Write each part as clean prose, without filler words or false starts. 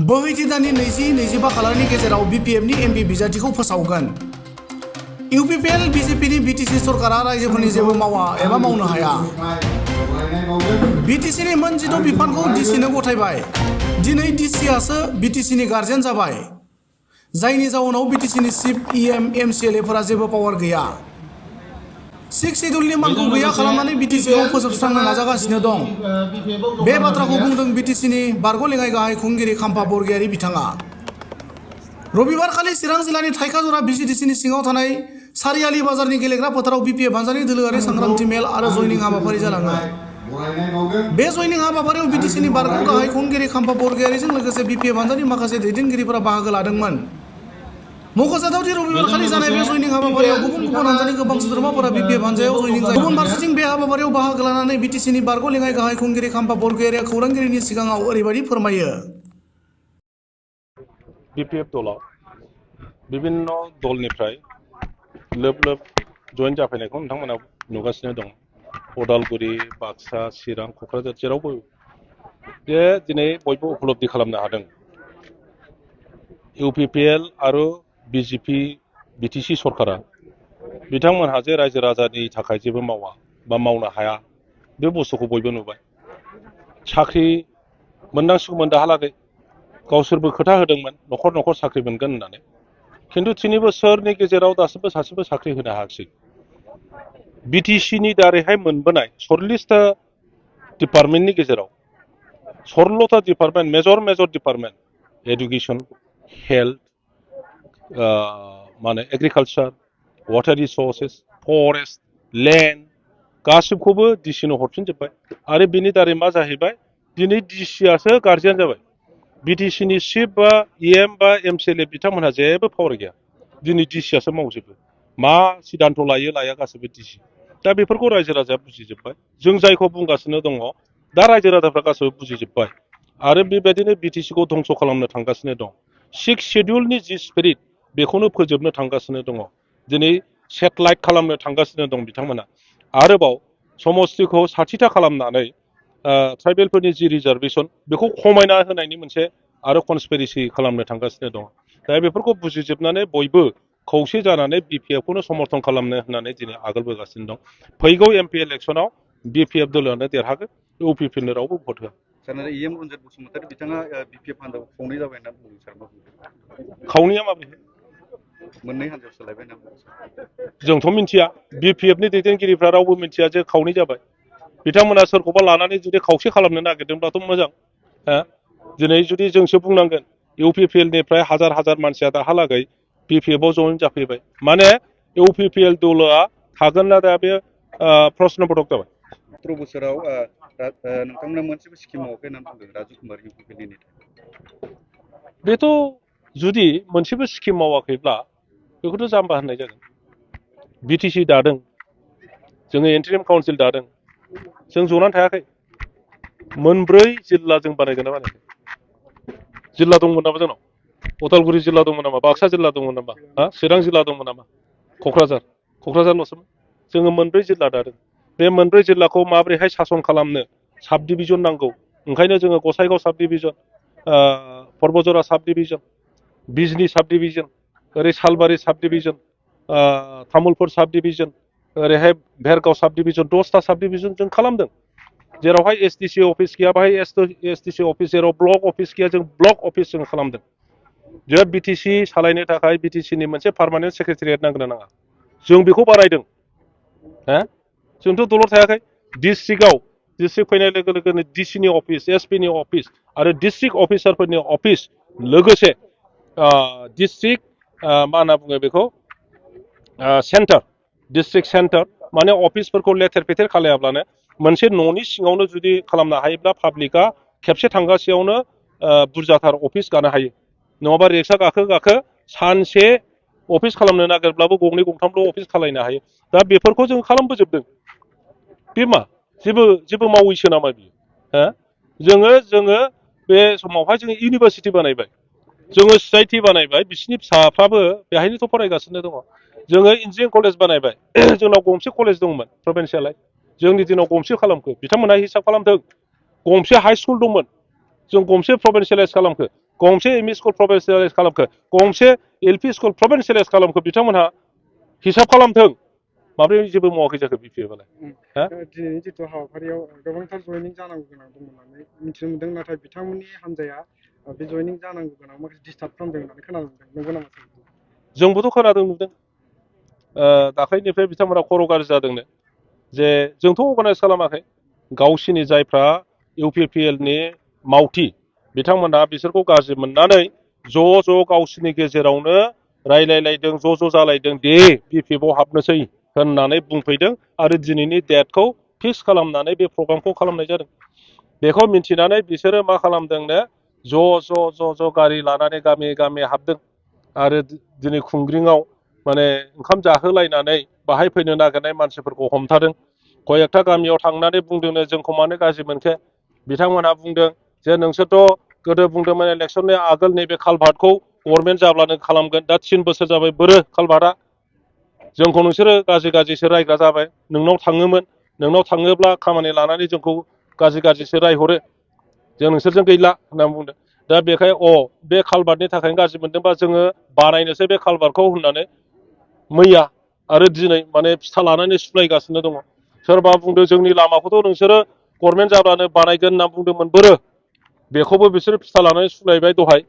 बोहैथि दाननि 20-25 खालारनि गेजेराव BPFनि MP बिजाथिखौ फोसावगोन। UPPL BJPनि BTC सरकारा रायजोफोरनि जेबो मावा एबा मावनो हाया। BTCनि मोन 16 बिफानखौ DCनो गथायबाय। दिनै DCआसो BTCनि गार्जेन जाबाय। जायनि जाउनाव BTCनि चिफ EM MCLAफोरा जेबो पावार गैया। 6 शेड्यूलनि मानखौ गैया खालामनानै BTCखौ फोजोबस्रांनो नाजागासिनो दं। बे बाथ्राखौ बुंदों BTCनि बारग' लेङाइ गाहाय खुंगिरि खाम्फा बरगयारी बिथाङा। रबिबारखालि चिरां जिल्लानि थाइखाजरा VCDCनि सिङाव थानाय सारियालि बाजारनि गेलेग्रा फोथाराव BPF हानजानि दोलोआरि सांग्रांथि मेल आरो जयनिं हाबाफारि जालाङो। बे जयनिं हाबाफारियाव BTCनि बारग' गाहाय खुंगिरि खाम्फा बरगयारीजों लोगोसे BPF हानजानि माखासे दैदेनगिरिफोरा बाहागो लादोंमोन। मख'जाथाव दि रबिबारखालि जानाय बे जयनिं हाबाफारियाव गुबुन गुबुन हानजानि गोबां सोद्रोमाफोरा BPF हानजायाव जयनिं जायो। गुबुन फारसेथिं बे हाबाफारियाव बाहागो लानानै BTCनि बारग' लेङाइ गाहाय खुंगिरि खाम्फा बरगयारीया खौरांगिरिनि सिगाङाव ओरैबायदि फोरमायो। BPF दलाव बिभिन्न दलनिफ्राय लोब लोब जयेन जाफैनायखौ नोंथांमोना नुगासिनो दं। उदालगुरि, बाक्सा, चिरां, क'क्राझार जेरावबो जे दिनै बयबो उपलब्धि खालामनो हादों। UPPL आरो BJP BTC सरकारा बिथांमोनहा जे रायजो राजानि थाखाय जेबो मावा बा मावनो हाया बे बुस्थुखौ बयबो नुबाय। साख्रि मोननांसिगौमोन दाहालागै गावसोरबो खोथा होदोंमोन न'खर न'खर साख्रि मोनगोन होननानै। खिन्थु 3 बोसोरनि गेजेराव दासिमबो सासेबो साख्रि होनो हायाखिसै। BTCनि दारैहाय मोनबोनाय 40टा डिपार्टमेन्टनि गेजेराव 16टा department major department education, health, agriculture, water resources, forest, land गासिबखौबो DCनो हरफिनजोब्बाय। आरो बिनि दारै मा जाहैबाय दिनै DCआसो गार्जियान जाबाय। BTCनि चिफ बा EM बा MCLA बिथांमोनहा जेबो पावार गैया। दिनै DCआसो मावजोबो। मा सिद्धान्त लाया गासिबो DC। दा बेफोरखौ रायजो राजाया बुजिजोब्बाय। जों जायखौ बुंगासिनो दङ दा रायजो राजाफ्रा गासिबो बुजिजोब्बाय। आरो बेबायदिनो BTCखौ धंस' खालामनो थांगासिनो दं। 6 शेड्यूलनि जि स्पिरिट बेखौनो फोजोबनो थांगासिनो दङ। दिनै सेटेलाइट खालामनो थांगासिनो दं बिथांमोना। आरोबाव समस्तिखौ 60टा खालामनानै ट्राइबेलफोरनि जि रिजार्भेसन बेखौ खमायना होनायनि मोनसे आरो कनस्पिरेसि खालामनो थांगासिनो दं। दा बेफोरखौ बुजिजोबनानै बयबो खौसे जानानै BPFखौनो समर्थन खालामनो होननानै दिनै आगोलबोगासिनो दं। फैगौ MP इलेक्सनाव BPF दोलोआनो देरहागोन। UPPनो रावबो भट होआ। सार EM रन्जित बसुमतारी बिथाङा BPF हान्जायाव खावनै जाबाय होनना बुंदों सार मा बुंदों? खावनैया माबोरै? मोननै हान्जायाव सोलायबाय होनना बुंदों। जोंथ' मिथिया। BPFनि दैदेनगिरिफ्रा रावबो मिथिया जे खावनै जाबाय। बिथांमोना सोरखौबा लानानै जुदि खावसे खालामनो नागिरदोंब्लाथ' मोजां। दिनै जुदि जोंसो बुंनांगोन UPPLनिफ्राय हाजार मानसिया दाहालागै BPFआव जयेन जाफैबाय। माने UPPL दलआ थागोन ना दा बे प्रश्नबोधक जाबाय। 17 बोसोराव नोंथांमोना मोनसेबो स्किम मावाखै होनना बुंदों राजु कुमार UPPLनि नेता। बेथ' जुदि मोनसेबो स्किम मावाखैब्ला बेखौथ' जाम्बा होननाय जागोन। BTC दादों, जोङो इन्टारिम काउन्सिल दादों, जों जनानै थायाखै। मोनब्रै जिल्ला जों बानायदों ना बानायाखै? जिल्ला दंमोन नामा जोंनाव? उदालगुरि जिल्ला दंमोन नामा? बाक्सा जिल्ला दंमोन नामा? चिरां जिल्ला दंमोन नामा? क'क्राझारल'सोमोन। जोङो मोनब्रै जिल्ला दादों। बे मोनब्रै जिल्लाखौ माबोरैहाय सासन खालामनो साब डिभिजन नांगौ। ओंखायनो जोङो गसाइगाव साब डिभिजन, पर्बजरा साब डिभिजन, बिजनी साब डिभिजन, ओरै सालबारि साब डिभिजन, तामुलपुर साब डिभिजन, ओरैहाय भेरगाव साब डिभिजन 10टा साब डिभिजन जों खालामदों। जेरावहाय SDC अफिस गैया बाहाय SDC अफिस, जेराव ब्लक अफिस गैया जों ब्लक अफिस जों खालामदों। जे BTC सालायनो थाखाय BTCनि मोनसे पार्मानेन्ट सेक्रेटारियेट नांगोन ना नाङा? जों बेखौ बानायदों। जोंथ' दलर थायाखै। डिस्ट्रिक्ट फैनाय लोगो लोगोनो DCनि अफिस, SPनि अफिस आरो डिस्ट्रिक्ट अफिसारफोरनि अफिस लोगोसे डिस्ट्रिक्ट मा होनना बुङो बेखौ सेन्टार, डिस्ट्रिक्ट सेन्टार माने अफिसफोरखौ लेथेर फेथेर खालायाब्लानो मोनसे न'नि सिङावनो जुदि खालामनो हायोब्ला पाब्लिकआ खेबसे थांगासेयावनो बुरजाथार अफिस गानो हायो। नङाबा रिक्सा गाखो सानसे अफिस खालामनो नागिरब्लाबो गंनै गंथामल' अफिस खालायनो हायो। दा बेफोरखौ जों खालामबोजोबदों। बे मा जेबो मावैसो नामा बियो? जोङो बे समावहाय जोङो इउनिभारसिटि बानायबाय, जोङो ससाइटि बानायबाय, बिसिनि फिसाफ्राबो बेहायनोथ' फरायगासिनो दङ। जोङो इन्जिनियारिं कलेज बानायबाय। जोंनाव गंसे कलेज दंमोन प्रभिन्सियेलाइज, जोंनि दिनाव गंसे खालामखो। बिथांमोनहा हिसाब खालामदों गंसे हाइ स्कुल दंमोन, जों गंसे प्रभिन्सियेलाइज खालामखो। गंसे एमइ स्कुल प्रभिन्सियेलाइज खालामखो गंसे एलपि स्कुल प्रभिन्सियेलाइज खालामखो बिथांमोनहा हिसाब खालामथों माब्रै जेबो मावाखै जाखो बिपिएफआलाय हा दिनैनि जिथु हाबाफारियाव गोबांथार जयनिं जानांगौ गोनां दंमोन होननानै मिथिनो मोनदों नाथाय बिथांमोननि हान्जाया बे जयनिं जानांगौ गोनां माखासे डिस्टार्ब खालामदों होननानै खोनानो मोनदों नंगौ नामा सार? जोंबोथ' खोनादों नुदों दाख्लैनिफ्राय बिथांमोना खर' गाज्रि जादोंनो जे जोंथ' अर्गानाइज खालामाखै गावसिनि जायफ्रा इउपिपिएलनि मावथि बिथांमोना बिसोरखौ गाज्रि मोननानै ज' गावसिनि गेजेरावनो रायलायलायदों ज' जालायदों दे बिपिएफआव हाबनोसै होननानै बुंफैदों आरो दिनैनि डेटखौ फिक्स खालामनानै बे प्रग्रामखौ खालामनाय जादों बेखौ मिन्थिनानै बिसोरो मा खालामदोंनो ज' गारि लानानै गामि हाबदों आरो दिनै खुंग्रिङाव माने ओंखाम जाहोलायनानै बाहाय फैनो नागिरनाय मानसिफोरखौ हमथादों कयेकथा गामियाव थांनानै बुंदोंनो जोंखौ मानो गाज्रि मोनखो बिथांमोनहा बुंदों जे नोंसोरथ' गोदो बुंदोंमोन इलेक्सननि आगोल नैबे कालभार्टखौ गभर्नमेन्ट जाब्लानो खालामगोन दा 3 बोसोर जाबाय बोरो कालभार्टआ जोंखौ नोंसोरो गाज्रिसो रायग्रा जाबाय नोंनाव थाङोमोन नोंनाव थाङोब्ला खामानि लानानै जोंखौ गाज्रिसो रायहरो जों नोंसोरजों गैला होनना बुंदों दा बेखाय बे कालभार्टनि थाखायनो गाज्रि मोनदोंबा जोङो बानायनोसै बे कालभार्टखौ होननानै मैया आरो दिनै माने फिथा लानानै सुलायगासिनो दङ सोरबा बुंदों जोंनि लामाखौथ' नोंसोरो गभर्नमेन्ट जाब्लानो बानायगोन होनना बुंदोंमोन बोरो बेखौबो बिसोरो फिथा लानानै सुलायबाय दहाय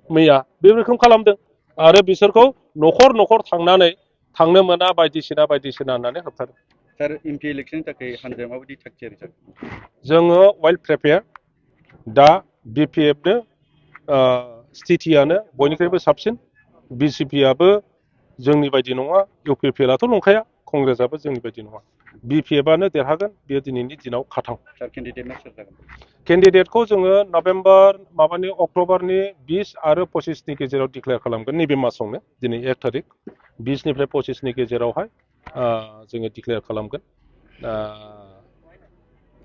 मैया बे रोखोम खालामदों आरो बिसोरखौ न'खर थांनानै थांनो मोना बायदिसिना होननानै होबथादों सार एमपि इलेक्सननि थाखाय हान्जाया माबायदि थाग थियारि जागोन जोङो वेल प्रिपेयार दा बिपिएफनो स्थितियानो बयनिख्रुइबो साबसिन बिसिपिआबो जोंनि बायदि नङा इउपिपिएलआथ' नंखाया कंग्रेसआबो जोंनि बायदि नङा बिपिएफआनो देरहागोन बेयो दिनैनि दिनाव खाथां सार केन्डिडेटआ सोर जागोन केन्डिडेटखौ जोङो अक्ट'बरनि 20 आरो 25नि गेजेराव डिक्लेयार खालामगोन नैबे मासावनो दिनै 1 थारिख 20 निफ्राय 25नि गेजेरावहाय जोङो डिक्लेयार खालामगोन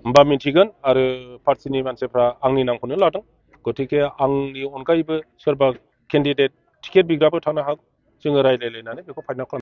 होमबा मिथिगोन आरो पार्टिनि मानसिफ्रा आंनि नामखौनो लादों गतिके आंनि अनगायैबो सोरबा केन्डिडेट टिकेट बिग्राबो थानो हागौ जोङो रायज्लायलायनानै बेखौ फाइनाल खालामगोन